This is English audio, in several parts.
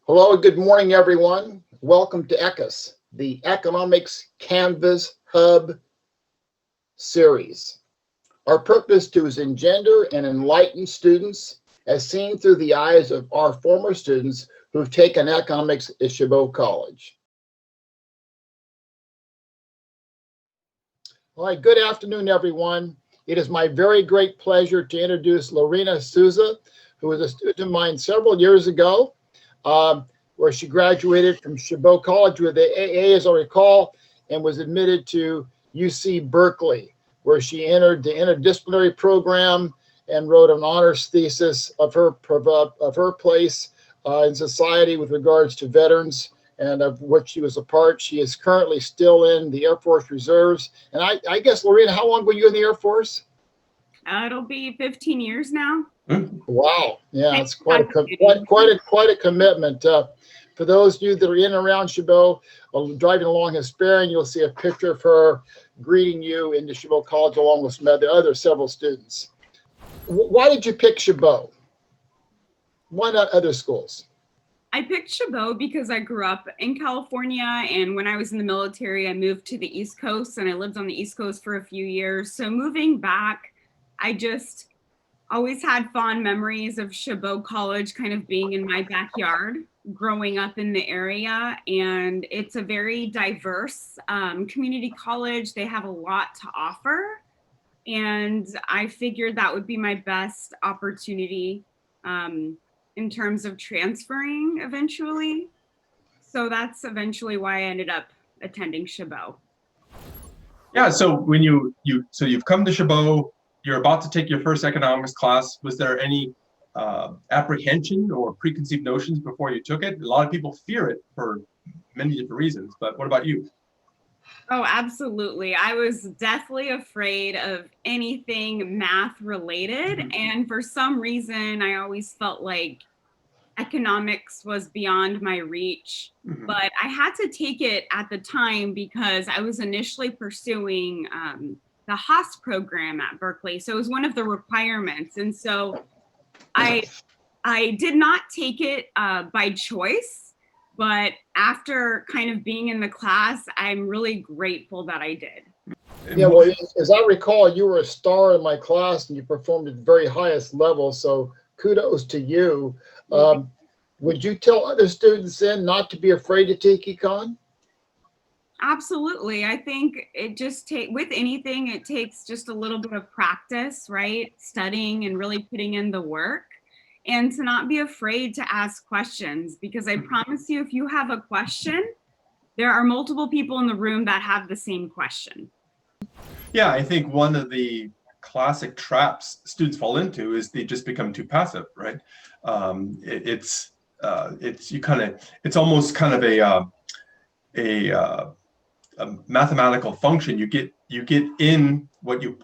Hello and good morning, everyone. Welcome to ECUS, the Economics Canvas Hub series. Our purpose is to engender and enlighten students as seen through the eyes of our former students who've taken economics at Chabot College. All right, good afternoon, everyone. It is my very great pleasure to introduce Laurina Sousa, who was a student of mine several years ago, where she graduated from Chabot College with an AA, as I recall, and was admitted to UC Berkeley, where she entered the interdisciplinary program and wrote an honors thesis of her place in society with regards to veterans, and of which she was a part. She is currently still in the Air Force Reserves. And I guess, Laurina, how long were you in the Air Force? It'll be 15 years now. Wow, yeah, it's quite a commitment. For those of you that are in and around Chabot, driving along Hesperian, you'll see a picture of her greeting you into Chabot College along with some several students. Why did you pick Chabot? Why not other schools? I picked Chabot because I grew up in California, and when I was in the military, I moved to the East Coast, and I lived on the East Coast for a few years. So moving back, I just always had fond memories of Chabot College kind of being in my backyard growing up in the area. And it's a very diverse community college. They have a lot to offer. And I figured that would be my best opportunity in terms of transferring eventually. So that's eventually why I ended up attending Chabot. Yeah, so when you've come to Chabot, you're about to take your first economics class. Was there any apprehension or preconceived notions before you took it? A lot of people fear it for many different reasons, but what about you? Oh, absolutely. I was deathly afraid of anything math related. And for some reason, I always felt like economics was beyond my reach. But I had to take it at the time because I was initially pursuing the Haas program at Berkeley. So it was one of the requirements. And so I did not take it by choice, but after kind of being in the class, I'm really grateful that I did. Yeah, well, as I recall, you were a star in my class and you performed at the very highest level. So kudos to you. Would you tell other students then not to be afraid to take econ? Absolutely. I think it just with anything, it takes just a little bit of practice, right? Studying and really putting in the work, and to not be afraid to ask questions, because I promise you, if you have a question, there are multiple people in the room that have the same question. Yeah, I think one of the classic traps students fall into is they just become too passive, right? It's almost kind of a mathematical function. You get in what you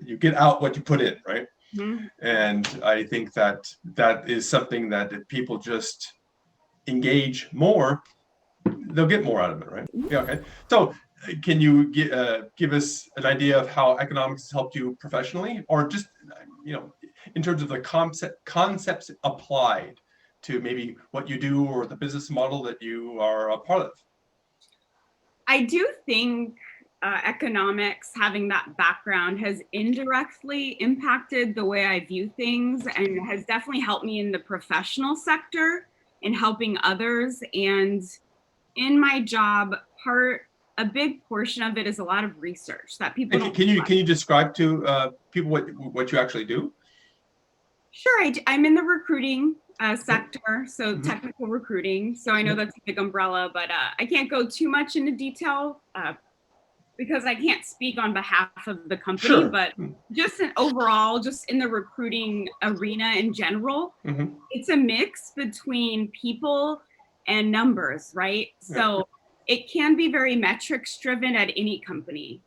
you get out what you put in, right? And I think that is something that if people just engage more, they'll get more out of it, right? Yeah. Okay. So can you give us an idea of how economics has helped you professionally, or just in terms of the concepts applied to maybe what you do or the business model that you are a part of? I do think economics, having that background, has indirectly impacted the way I view things, and has definitely helped me in the professional sector in helping others. And in my job, a big portion of it is a lot of research that people don't. Can you describe to people what you actually do? Sure, I'm in the recruiting sector, so technical recruiting. So I know that's a big umbrella, but I can't go too much into detail because I can't speak on behalf of the company. Sure. But just overall, just in the recruiting arena in general, it's a mix between people and numbers, right? So it can be very metrics driven at any company,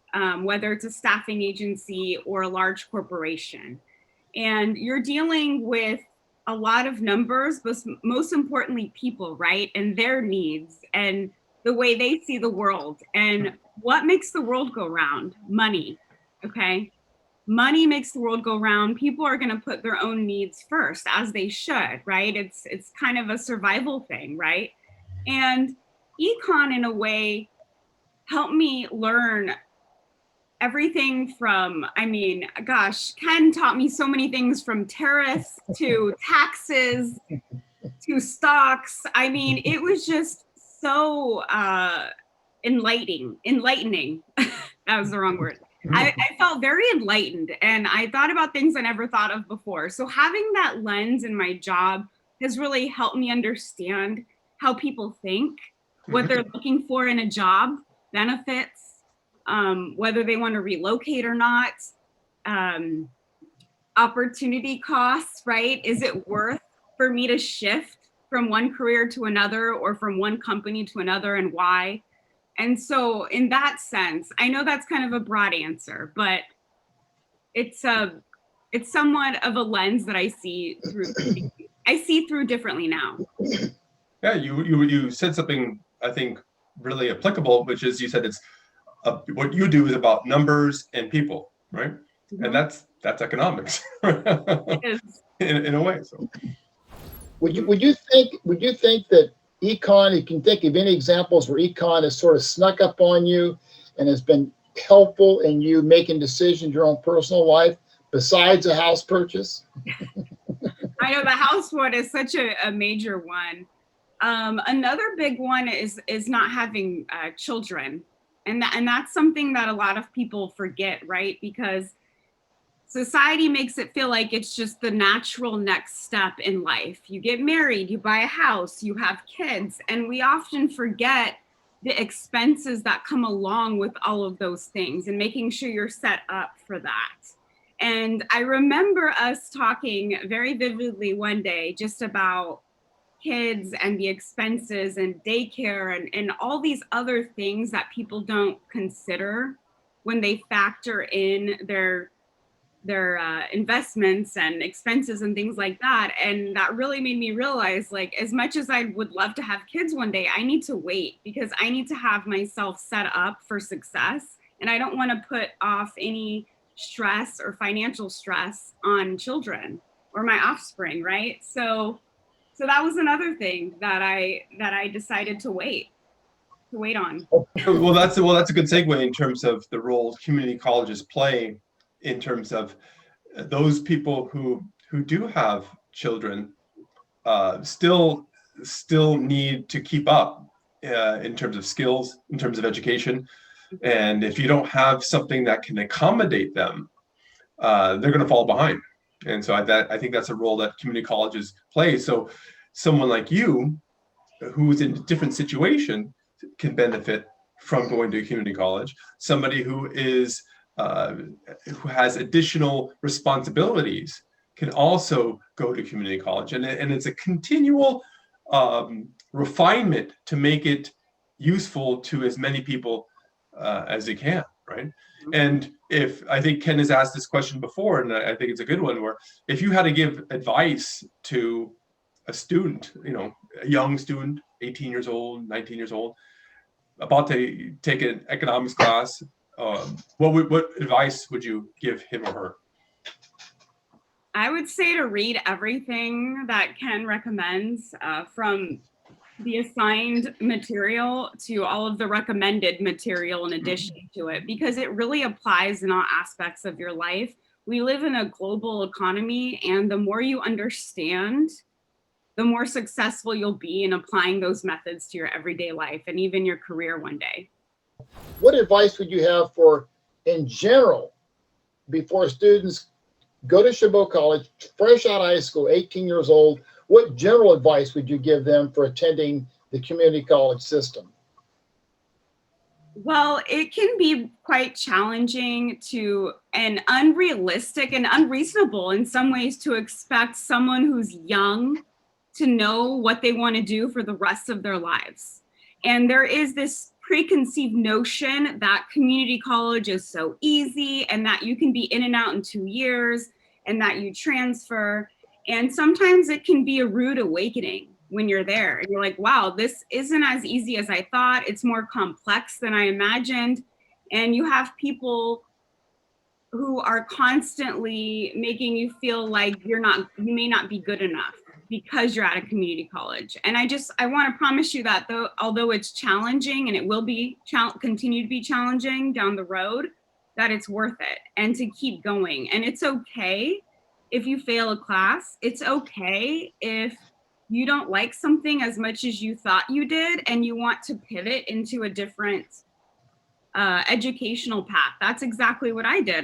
whether it's a staffing agency or a large corporation. And you're dealing with a lot of numbers, but most importantly, people, right? And their needs and the way they see the world and what makes the world go round. Money, okay? money makes the world go round. People are going to put their own needs first, as they should, right? It's kind of a survival thing, right? And econ, in a way, helped me learn everything from, Ken taught me so many things, from tariffs to taxes to stocks. It was just so enlightening. That was the wrong word. I felt very enlightened, and I thought about things I never thought of before. So having that lens in my job has really helped me understand how people think, what they're looking for in a job, benefits, whether they want to relocate or not, opportunity costs, right? Is it worth for me to shift from one career to another, or from one company to another, and why? And so in that sense, I know that's kind of a broad answer, but it's somewhat of a lens that I see through differently now. Yeah, you said something I think really applicable, which is, you said it's what you do is about numbers and people, right? Mm-hmm. And that's economics. It is. in a way. So would you think that econ, you can think of any examples where econ has sort of snuck up on you and has been helpful in you making decisions in your own personal life besides a house purchase? I know the house one is such a major one. Another big one is not having children. And that's something that a lot of people forget, right? Because society makes it feel like it's just the natural next step in life. You get married, you buy a house, you have kids, and we often forget the expenses that come along with all of those things, and making sure you're set up for that. And I remember us talking very vividly one day just about kids and the expenses and daycare and all these other things that people don't consider when they factor in their investments and expenses and things like that. And that really made me realize, like, as much as I would love to have kids one day, I need to wait, because I need to have myself set up for success. And I don't want to put off any stress or financial stress on children or my offspring, right? So that was another thing that I decided to wait on. Well, that's a good segue in terms of the role community colleges play in terms of those people who do have children still need to keep up in terms of skills, in terms of education. And if you don't have something that can accommodate them, they're going to fall behind. And so I think that's a role that community colleges play. So someone like you, who's in a different situation, can benefit from going to a community college. Somebody who has additional responsibilities can also go to community college. And it's a continual refinement to make it useful to as many people as it can, right? And if I think Ken has asked this question before, and I think it's a good one, where if you had to give advice to a student, a young student, 18 years old, 19 years old, about to take an economics class, what advice would you give him or her? I would say to read everything that Ken recommends, from the assigned material to all of the recommended material in addition to it, because it really applies in all aspects of your life. We live in a global economy, and the more you understand, the more successful you'll be in applying those methods to your everyday life and even your career one day. What advice would you have for, in general, before students go to Chabot College, fresh out of high school, 18 years old, what general advice would you give them for attending the community college system? Well, it can be quite challenging and unrealistic and unreasonable in some ways to expect someone who's young to know what they want to do for the rest of their lives. And there is this preconceived notion that community college is so easy and that you can be in and out in 2 years and that you transfer. And sometimes it can be a rude awakening when you're there and you're like, wow, this isn't as easy as I thought. It's more complex than I imagined. And you have people who are constantly making you feel like you may not be good enough because you're at a community college. And I want to promise you that although it's challenging, and it will be continue to be challenging down the road, that it's worth it, and to keep going. And it's okay if you fail a class. It's okay if you don't like something as much as you thought you did, and you want to pivot into a different educational path. That's exactly what I did.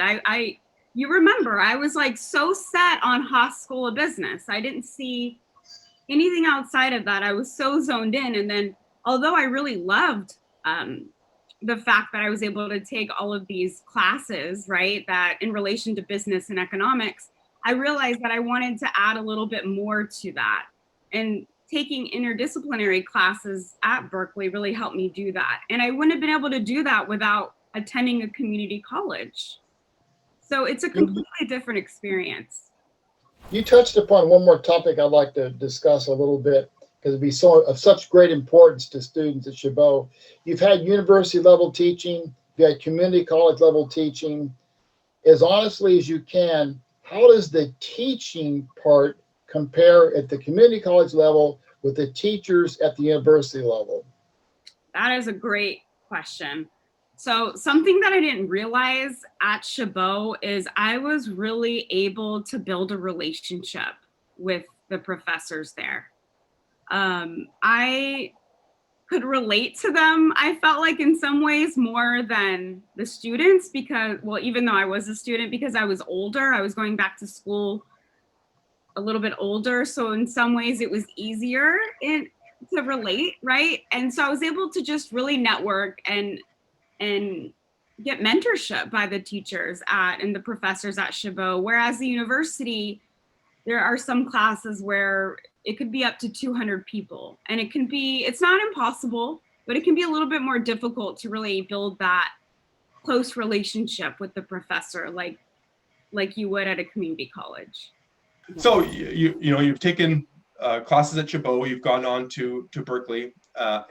You remember, I was like so set on Haas School of Business. I didn't see anything outside of that. I was so zoned in. And then, although I really loved the fact that I was able to take all of these classes, right, that in relation to business and economics, I realized that I wanted to add a little bit more to that. And taking interdisciplinary classes at Berkeley really helped me do that. And I wouldn't have been able to do that without attending a community college. So it's a completely different experience. You touched upon one more topic I'd like to discuss a little bit, because it'd be of such great importance to students at Chabot. You've had university level teaching, you've had community college level teaching. As honestly as you can, how does the teaching part compare at the community college level with the teachers at the university level? That is a great question. So something that I didn't realize at Chabot is I was really able to build a relationship with the professors there. I could relate to them, I felt like, in some ways more than the students, because, well, even though I was a student, because I was older, I was going back to school a little bit older. So in some ways it was easier to relate, right? And so I was able to just really network and get mentorship by the teachers and the professors at Chabot. Whereas the university, there are some classes where it could be up to 200 people, and it's not impossible, but it can be a little bit more difficult to really build that close relationship with the professor like you would at a community college. So you've taken classes at Chabot, you've gone on to Berkeley,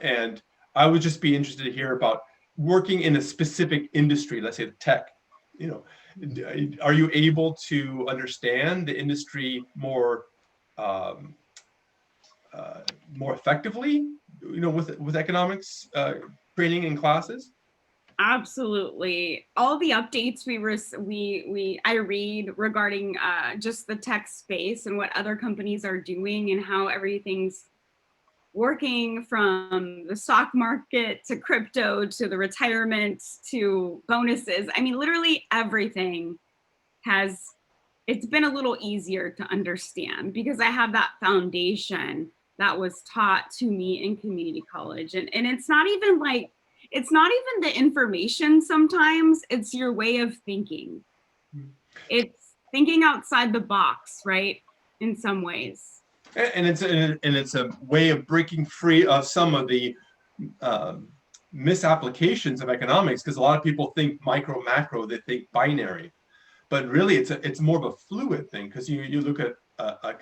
and I would just be interested to hear about working in a specific industry, let's say the tech. Are you able to understand the industry more effectively, with economics training and classes? Absolutely. All the updates I read regarding just the tech space and what other companies are doing and how everything's working, from the stock market to crypto to the retirement to bonuses. I mean, literally everything it's been a little easier to understand because I have that foundation that was taught to me in community college. And it's not even the information sometimes, it's your way of thinking. It's thinking outside the box, right? In some ways. And it's a way of breaking free of some of the misapplications of economics, because a lot of people think micro, macro, they think binary. But really, it's more of a fluid thing, because you look at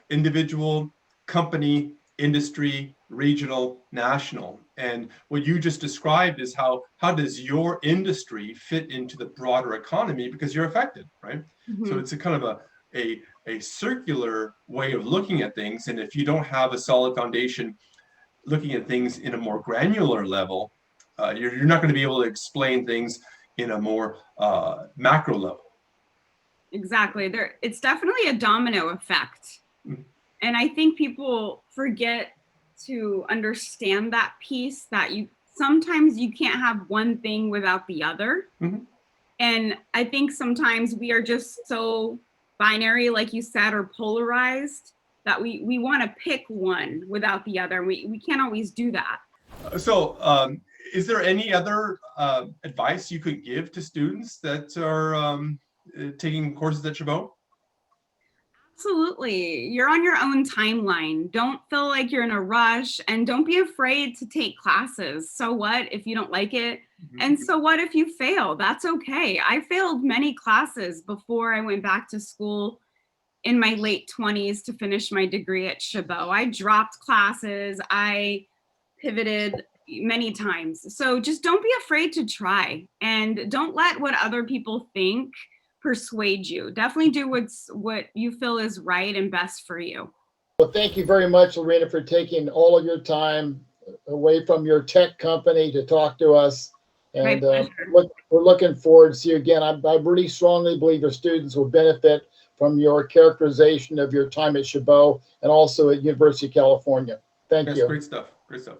individual, company, industry, regional, national. And what you just described is how does your industry fit into the broader economy, because you're affected, right? Mm-hmm. So it's a kind of a circular way of looking at things. And if you don't have a solid foundation looking at things in a more granular level, you're not going to be able to explain things in a more macro level. Exactly. It's definitely a domino effect. Mm-hmm. And I think people forget to understand that piece, that sometimes you can't have one thing without the other. Mm-hmm. And I think sometimes we are just so binary, like you said, or polarized, that we want to pick one without the other. We can't always do that. So is there any other advice you could give to students that are taking courses at Chabot? Absolutely. You're on your own timeline. Don't feel like you're in a rush, and don't be afraid to take classes. So what if you don't like it? Mm-hmm. And so what if you fail? That's okay. I failed many classes before I went back to school in my late 20s to finish my degree at Chabot. I dropped classes. I pivoted many times. So just don't be afraid to try, and don't let what other people think persuade you. Definitely do what you feel is right and best for you. Well, thank you very much, Laurina, for taking all of your time away from your tech company to talk to us. And we're looking forward to see you again. I really strongly believe your students will benefit from your characterization of your time at Chabot and also at University of California. Thank you. Great stuff. Great stuff.